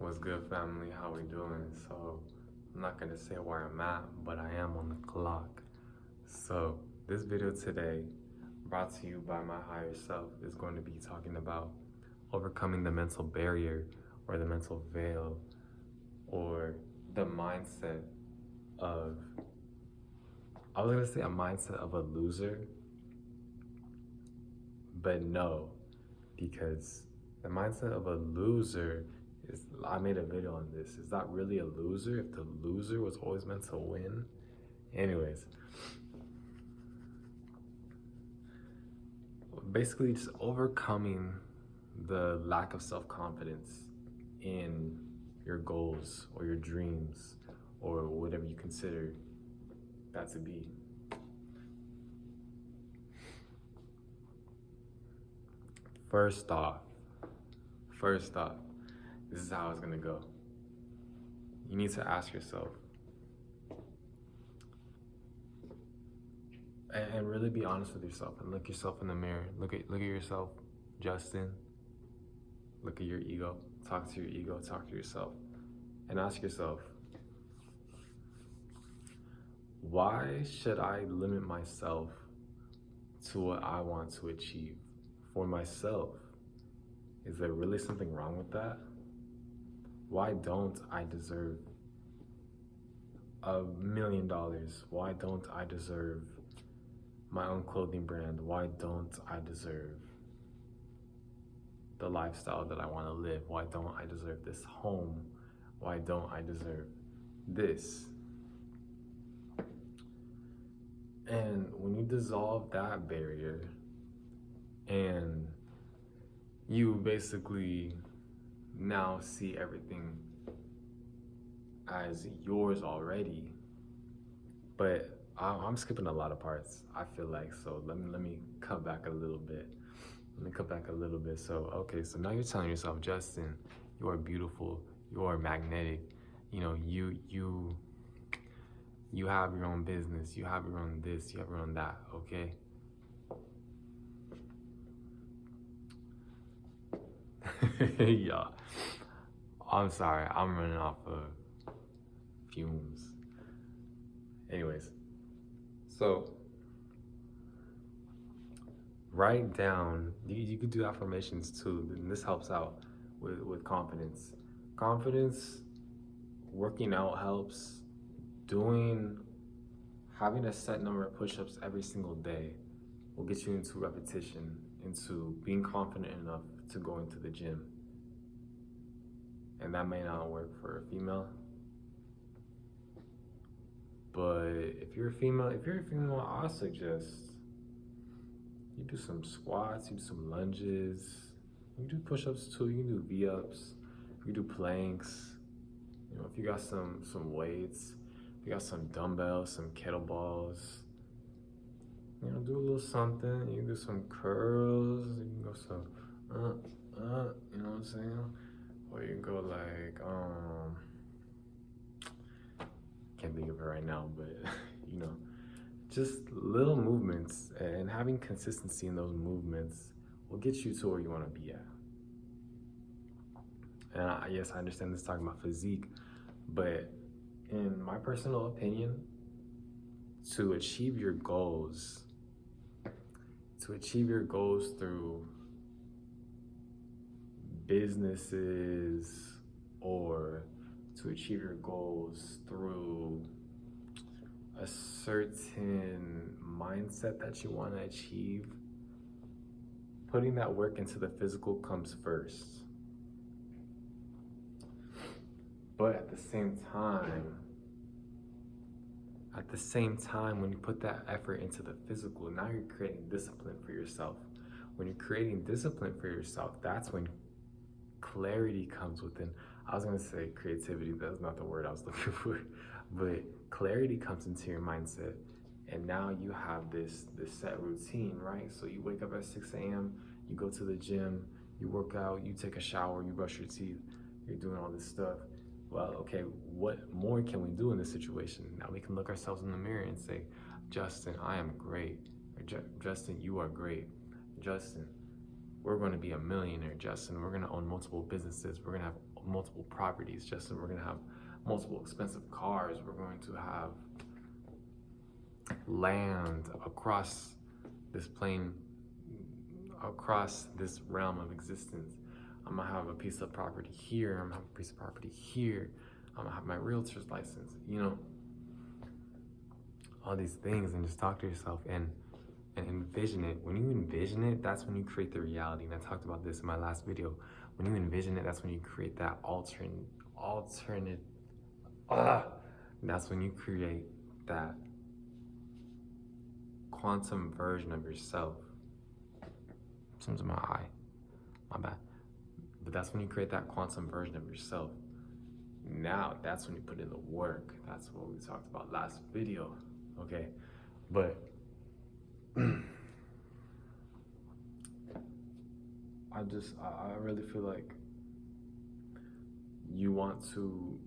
What's good, family? How we doing? So, I'm not gonna say where I'm at, but I am on the clock. So, this video today, brought to you by my higher self, is going to be talking about overcoming the mental barrier or the mental veil or the mindset of, I was gonna say a mindset of a loser, but no, because the mindset of a loser is, I made a video on this. Is that really a loser if the loser was always meant to win? Anyways, basically just overcoming the lack of self-confidence in your goals or your dreams or whatever you consider that to be. First off, this is how it's gonna go. You need to ask yourself, and really be honest with yourself and look yourself in the mirror. Look at yourself, Justin. Look at your ego. Talk to your ego. Talk to yourself, and ask yourself, why should I limit myself to what I want to achieve for myself? Is there really something wrong with that? Why don't I deserve $1 million? Why don't I deserve my own clothing brand? Why don't I deserve the lifestyle that I want to live? Why don't I deserve this home? Why don't I deserve this? And when you dissolve that barrier and you basically now see everything as yours already, but I'm skipping a lot of parts, I feel like, so let me cut back a little bit. So, okay, so now you're telling yourself, Justin, you are beautiful, you are magnetic, you know, you have your own business, you have your own this, you have your own that, okay? Yeah, I'm sorry, I'm running off of fumes. Anyways, so write down, you could do affirmations too, and this helps out with confidence. Confidence, working out helps, having a set number of push-ups every single day will get you into repetition, into being confident enough to go into the gym. And that may not work for a female, but if you're a female, I suggest you do some squats, you do some lunges, you do push-ups too, you can do V-ups, you do planks. You know, if you got some weights, if you got some dumbbells, some kettlebells, you know, do a little something. You can do some curls, you can go some, you know what I'm saying? Or you can go like, can't think of it right now, but you know, just little movements, and having consistency in those movements will get you to where you want to be at. And yes, I understand this talking about physique, but in my personal opinion, to achieve your goals through businesses, or to achieve your goals through a certain mindset that you want to achieve, putting that work into the physical comes first. But at the same time, when you put that effort into the physical, now you're creating discipline for yourself. When you're creating discipline for yourself, that's when clarity comes within. I was gonna say creativity, that's not the word I was looking for, but clarity comes into your mindset. And now you have this set routine, right? So you wake up at 6 a.m., you go to the gym, you work out, you take a shower, you brush your teeth, you're doing all this stuff. Well, okay, what more can we do in this situation? Now we can look ourselves in the mirror and say, Justin, I am great. Or, Justin, you are great. Justin, we're going to be a millionaire, Justin. We're going to own multiple businesses. We're going to have multiple properties. Just as we're going to have multiple expensive cars, we're going to have land across this plane, across this realm of existence. I'm gonna have a piece of property here, I'm gonna have a piece of property here, I'm gonna have my realtor's license, you know, all these things. And just talk to yourself and envision it. When you envision it, that's when you create the reality. And I talked about this in my last video. When you envision it, that's when you create that that's when you create that quantum version of yourself. Seems in my eye, my bad. But that's when you create that quantum version of yourself. Now, that's when you put in the work. That's what we talked about last video, okay? But I really feel like you want to,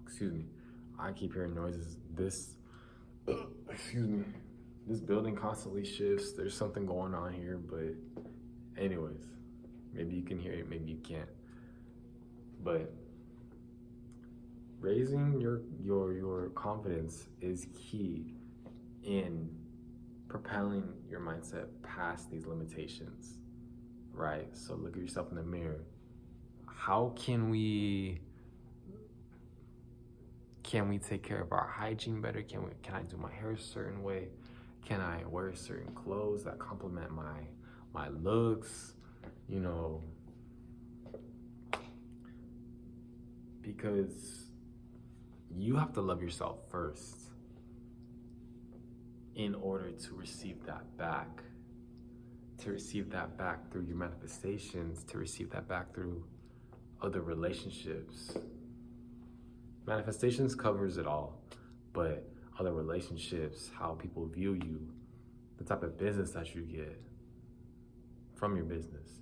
excuse me, I keep hearing noises. This building constantly shifts. There's something going on here, but anyways, maybe you can hear it, maybe you can't. But raising your confidence is key in propelling your mindset past these limitations, right? So look at yourself in the mirror. How can we take care of our hygiene better? Can I do my hair a certain way? Can I wear certain clothes that complement my looks? You know, because you have to love yourself first in order to receive that back. To receive that back through your manifestations, to receive that back through other relationships. Manifestations covers it all, but other relationships, how people view you, the type of business that you get from your business,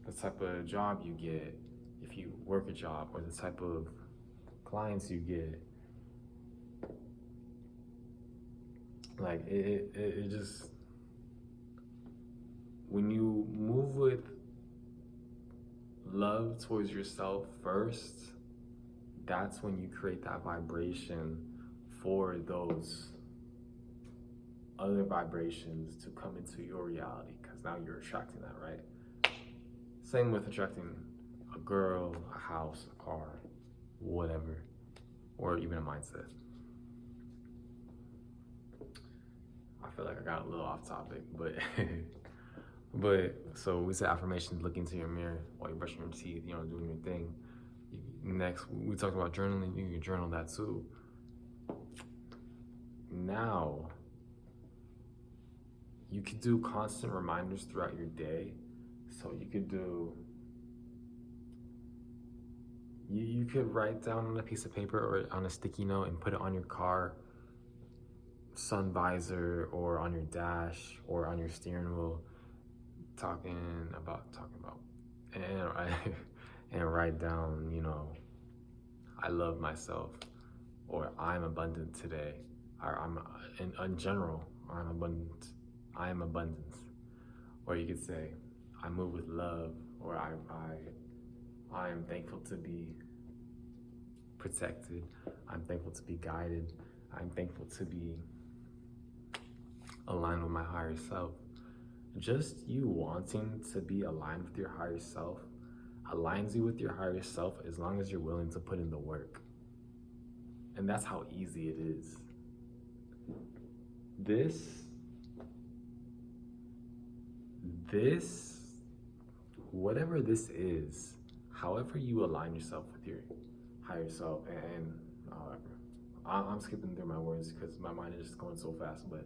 the type of job you get if you work a job, or the type of clients you get. Like it just, when you move with love towards yourself first, that's when you create that vibration for those other vibrations to come into your reality, because now you're attracting that, right? Same with attracting a girl, a house, a car, whatever, or even a mindset. I feel like I got a little off topic, but so we said affirmations, look into your mirror while you're brushing your teeth, you know, doing your thing. Next, we talked about journaling. You can journal that too. Now, you could do constant reminders throughout your day. So you could do, you could write down on a piece of paper or on a sticky note and put it on your car sun visor, or on your dash, or on your steering wheel, talking about, and write down, you know, I love myself, or I'm abundant today, or I'm in general, I'm abundant, I am abundance. Or you could say, I move with love, or I am thankful to be protected, I'm thankful to be guided, I'm thankful to be aligned with my higher self. Just you wanting to be aligned with your higher self aligns you with your higher self, as long as you're willing to put in the work. And that's how easy it is. This, whatever this is, however you align yourself with your higher self, and I'm skipping through my words because my mind is just going so fast, but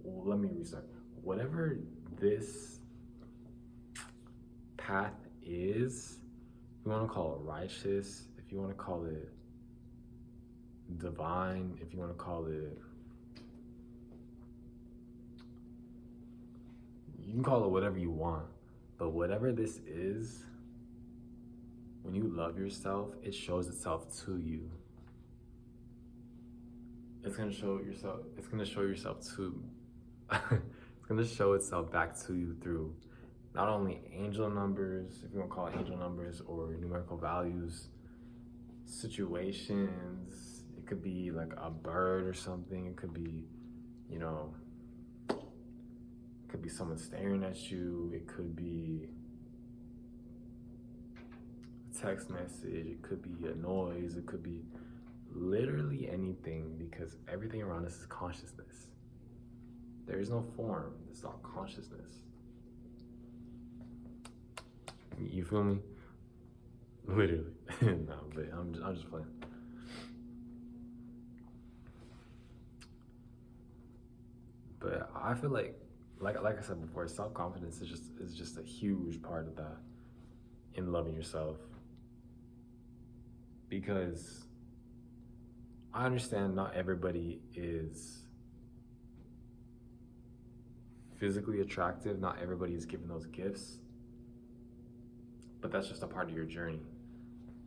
let me restart. Whatever this path is, if you want to call it righteous, if you want to call it divine, if you want to call it, you can call it whatever you want, but whatever this is, when you love yourself, it shows itself to you. It's gonna show yourself. It's gonna show yourself to. It's gonna show itself back to you through not only angel numbers, if you want to call it angel numbers, or numerical values, situations. It could be like a bird or something. It could be, you know, it could be someone staring at you. It could be a text message. It could be a noise. It could be literally anything, because everything around us is consciousness. There is no form. It's all consciousness. You feel me? Literally. No, but I'm just playing. But I feel like I said before, self-confidence is just a huge part of that in loving yourself. Because I understand not everybody is physically attractive, not everybody is given those gifts, but that's just a part of your journey.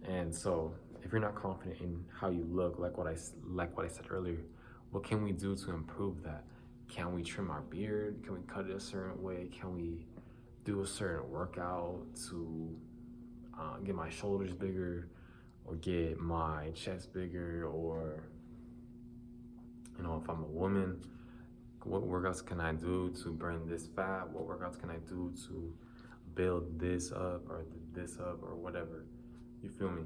And so if you're not confident in how you look, like what I said earlier, what can we do to improve that? Can we trim our beard? Can we cut it a certain way? Can we do a certain workout to get my shoulders bigger, or get my chest bigger? Or, you know, if I'm a woman, what workouts can I do to burn this fat? What workouts can I do to build this up or this up or whatever? You feel me?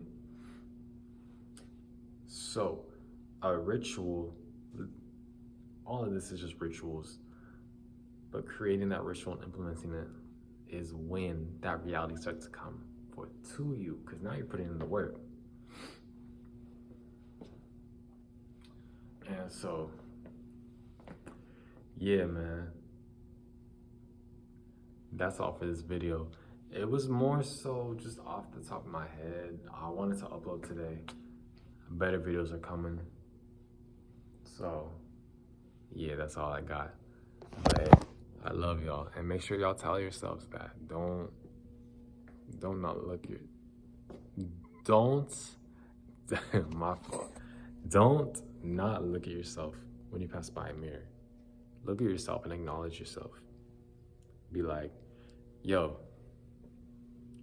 So a ritual, all of this is just rituals, but creating that ritual and implementing it is when that reality starts to come forth to you, because now you're putting in the work. And so, yeah, man, that's all for this video. It was more so just off the top of my head. I wanted to upload today. Better videos are coming. So, yeah, that's all I got. But I love y'all, and make sure y'all tell yourselves that. Don't not look your, don't, my fault. Don't not look at yourself when you pass by a mirror. Look at yourself and acknowledge yourself. Be like, yo,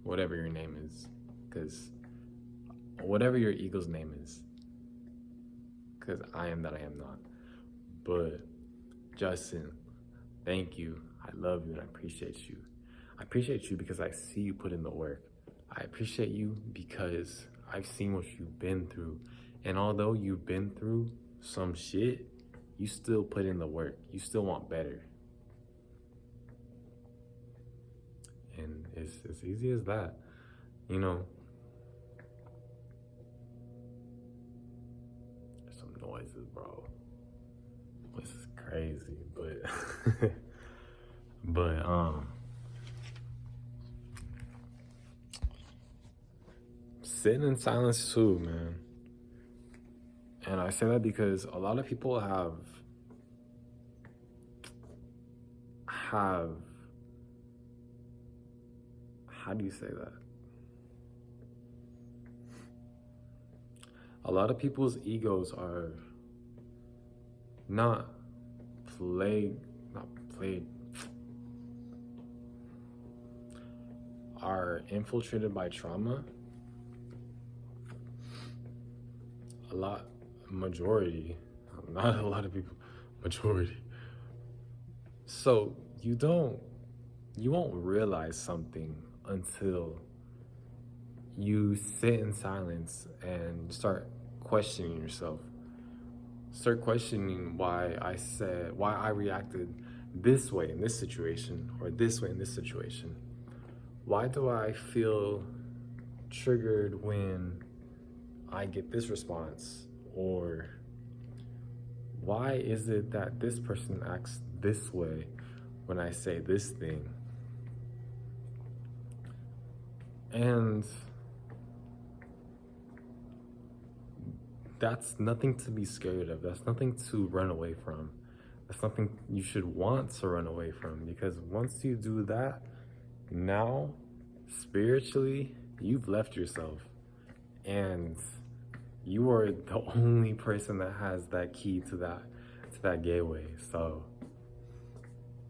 whatever your name is, because whatever your ego's name is, because I am that I am not. But Justin, thank you. I love you and I appreciate you. I appreciate you because I see you put in the work. I appreciate you because I've seen what you've been through. And although you've been through some shit, you still put in the work. You still want better. And it's as easy as that, you know. There's some noises, bro. This is crazy, but sitting in silence too, man. And I say that because a lot of people have how do you say that? A lot of people's egos are not plagued, are infiltrated by trauma. Majority, not a lot of people, majority. So you won't realize something until you sit in silence and start questioning yourself. Start questioning why I reacted this way in this situation, or this way in this situation. Why do I feel triggered when I get this response? Or why is it that this person acts this way when I say this thing? And that's nothing to be scared of. That's nothing to run away from. That's something you should want to run away from, because once you do that, now spiritually, you've left yourself, and you are the only person that has that key to that gateway. So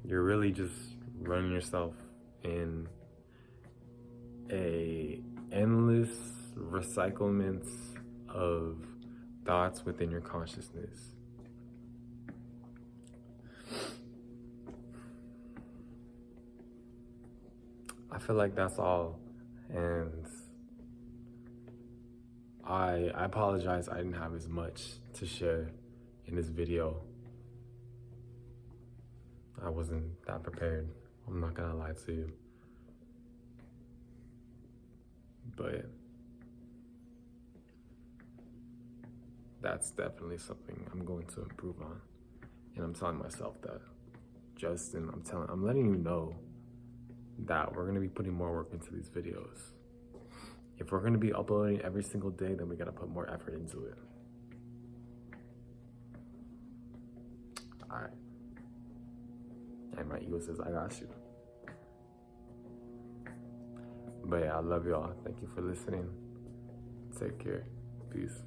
you're really just running yourself in a endless recyclements of thoughts within your consciousness. I feel like that's all, and I apologize I didn't have as much to share in this video. I wasn't that prepared, I'm not gonna lie to you. But that's definitely something I'm going to improve on. And I'm telling myself that. Justin, I'm letting you know that we're gonna be putting more work into these videos. If we're gonna be uploading every single day, then we gotta put more effort into it. All right. And my ego says, I got you. But yeah, I love y'all. Thank you for listening. Take care. Peace.